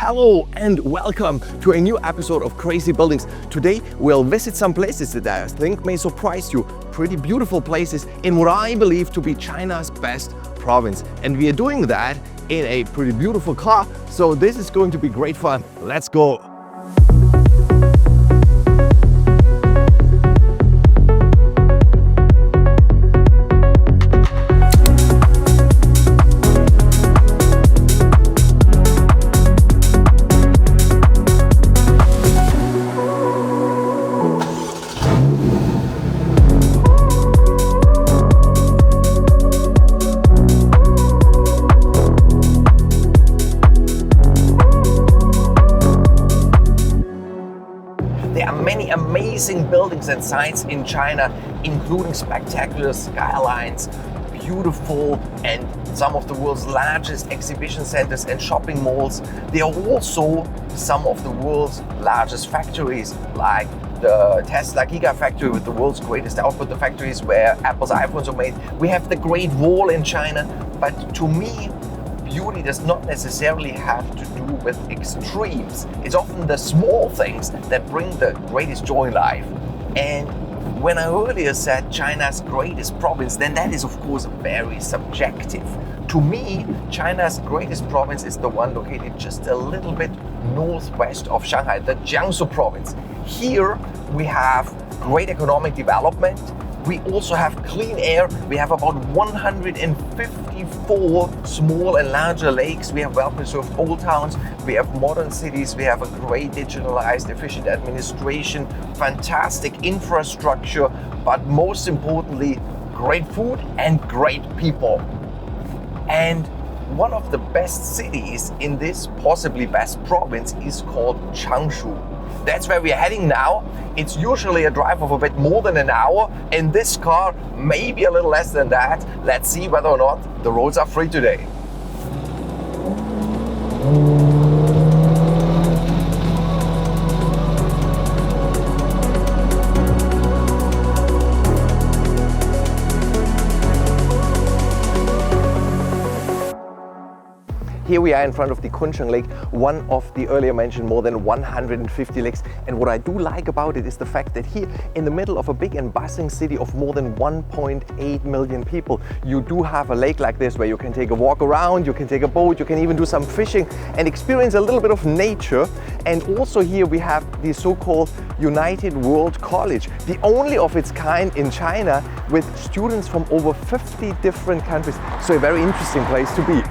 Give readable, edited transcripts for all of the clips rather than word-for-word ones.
Hello and welcome to a new episode of Crazy Buildings. Today we'll visit some places that I think may surprise you. Pretty beautiful places in what I believe to be China's best province. And we are doing that in a pretty beautiful car. So this is going to be great fun. Let's go. There are many amazing buildings and sites in China, including spectacular skylines, beautiful and some of the world's largest exhibition centers and shopping malls. There are also some of the world's largest factories, like the Tesla Gigafactory with the world's greatest output, the factories where Apple's iPhones are made. We have the Great Wall in China, but to me, beauty does not necessarily have to do with extremes. It's often the small things that bring the greatest joy in life. And when I earlier said China's greatest province, then that is of course very subjective. To me, China's greatest province is the one located just a little bit northwest of Shanghai, the Jiangsu province. Here we have great economic development. We also have clean air. We have about 154 small and larger lakes. We have well-preserved old towns. We have modern cities. We have a great digitalized, efficient administration, fantastic infrastructure, but most importantly, great food and great people. And one of the best cities in this possibly best province is called Changshu. That's where we're heading now. It's usually a drive of a bit more than an hour. In this car, maybe a little less than that. Let's see whether or not the roads are free today. Here we are in front of the Kuncheng Lake, one of the earlier mentioned more than 150 lakes. And what I do like about it is the fact that here in the middle of a big and bustling city of more than 1.8 million people, you do have a lake like this where you can take a walk around, you can take a boat, you can even do some fishing and experience a little bit of nature. And also here we have the so-called United World College, the only of its kind in China, with students from over 50 different countries. So a very interesting place to be.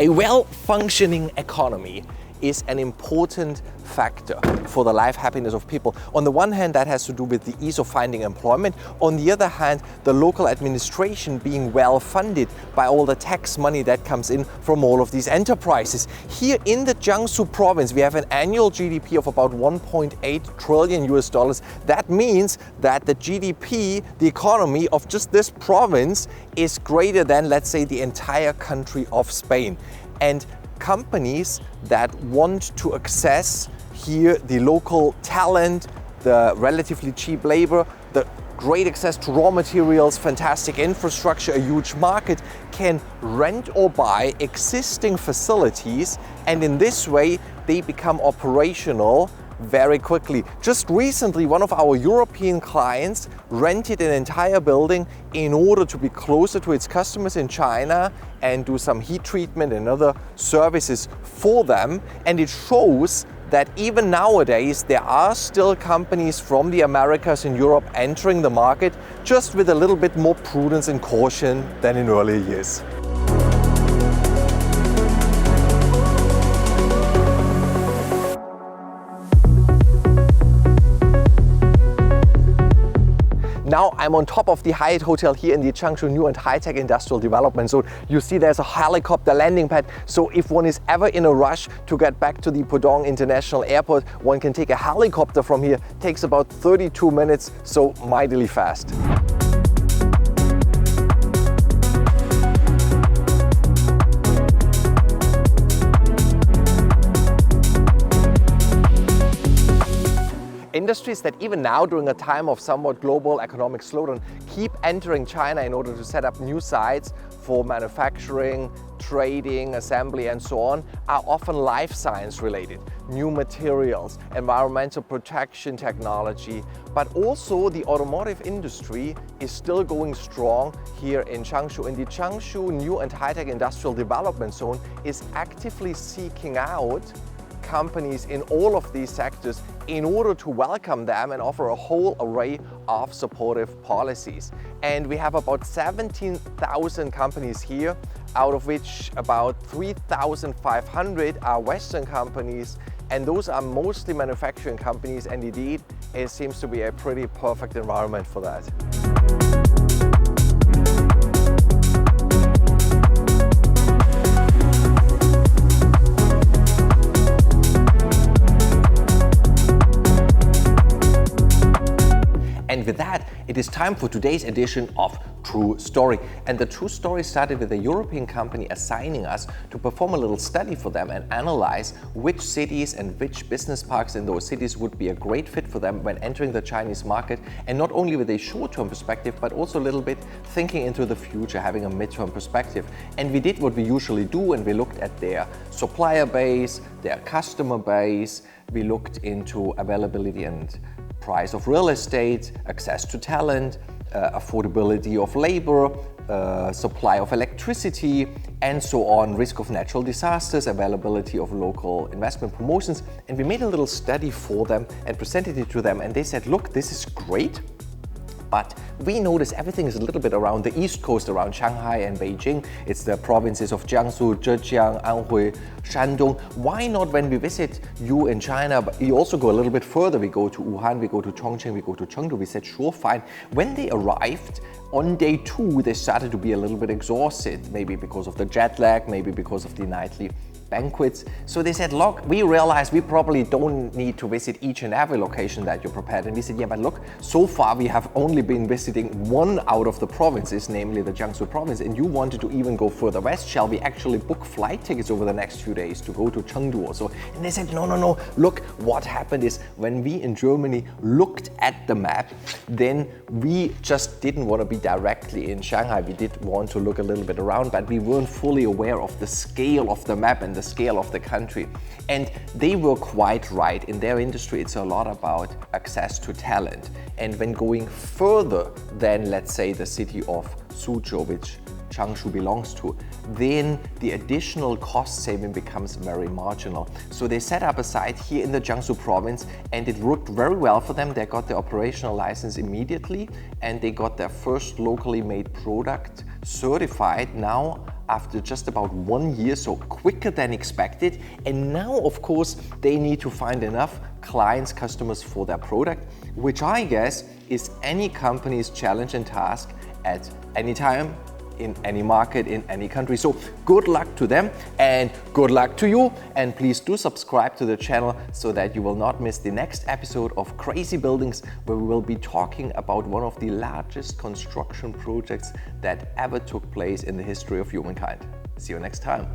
A well-functioning economy is an important factor for the life happiness of people. On the one hand, that has to do with the ease of finding employment. On the other hand, the local administration being well funded by all the tax money that comes in from all of these enterprises. Here in the Jiangsu province, we have an annual GDP of about 1.8 trillion US dollars. That means that the GDP, the economy of just this province, is greater than, let's say, the entire country of Spain. And companies that want to access here the local talent, the relatively cheap labor, the great access to raw materials, fantastic infrastructure, a huge market, can rent or buy existing facilities, and in this way they become operational very quickly. Just recently, one of our European clients rented an entire building in order to be closer to its customers in China and do some heat treatment and other services for them. And it shows that even nowadays there are still companies from the Americas and Europe entering the market, just with a little bit more prudence and caution than in earlier years. Now I'm on top of the Hyatt Hotel here in the Changshu New and High-Tech Industrial Development Zone. You see there's a helicopter landing pad, so if one is ever in a rush to get back to the Pudong International Airport, one can take a helicopter from here. It takes about 32 minutes, so mightily fast. Industries that even now, during a time of somewhat global economic slowdown, keep entering China in order to set up new sites for manufacturing, trading, assembly and so on, are often life science related. New materials, environmental protection technology, but also the automotive industry is still going strong here in Changshu. And the Changshu New and High-Tech Industrial Development Zone is actively seeking out companies in all of these sectors in order to welcome them and offer a whole array of supportive policies. And we have about 17,000 companies here, out of which about 3,500 are Western companies, and those are mostly manufacturing companies, and indeed it seems to be a pretty perfect environment for that. And with that, it is time for today's edition of True Story. And the True Story started with a European company assigning us to perform a little study for them and analyze which cities and which business parks in those cities would be a great fit for them when entering the Chinese market, and not only with a short-term perspective, but also a little bit thinking into the future, having a mid-term perspective. And we did what we usually do, and we looked at their supplier base, their customer base, we looked into availability and price of real estate, access to talent, affordability of labor, supply of electricity, and so on, risk of natural disasters, availability of local investment promotions. And we made a little study for them and presented it to them, and they said, look, this is great, but we notice everything is a little bit around the east coast, around Shanghai and Beijing. It's the provinces of Jiangsu, Zhejiang, Anhui, Shandong. Why not, when we visit you in China, but we also go a little bit further, we go to Wuhan, we go to Chongqing, we go to Chengdu. We said, sure, fine. When they arrived, on day 2, they started to be a little bit exhausted, maybe because of the jet lag, maybe because of the nightly banquets. So they said, look, we realized we probably don't need to visit each and every location that you prepared. And we said, yeah, but look, so far we have only been visiting one out of the provinces, namely the Jiangsu province, and you wanted to even go further west. Shall we actually book flight tickets over the next few days to go to Chengdu also? And they said, no. Look, what happened is when we in Germany looked at the map, then we just didn't want to be directly in Shanghai. We did want to look a little bit around, but we weren't fully aware of the scale of the map and the scale of the country. And they were quite right. In their industry, it's a lot about access to talent. And when going further than, let's say, the city of Suzhou, which Changshu belongs to, then the additional cost saving becomes very marginal. So they set up a site here in the Jiangsu province, and it worked very well for them. They got the operational license immediately, and they got their first locally made product certified now after just about 1 year, so quicker than expected. And now, of course, they need to find enough clients, customers for their product, which I guess is any company's challenge and task at any time, in any market, in any country. So good luck to them and good luck to you. And please do subscribe to the channel so that you will not miss the next episode of Crazy Buildings, where we will be talking about one of the largest construction projects that ever took place in the history of humankind. See you next time.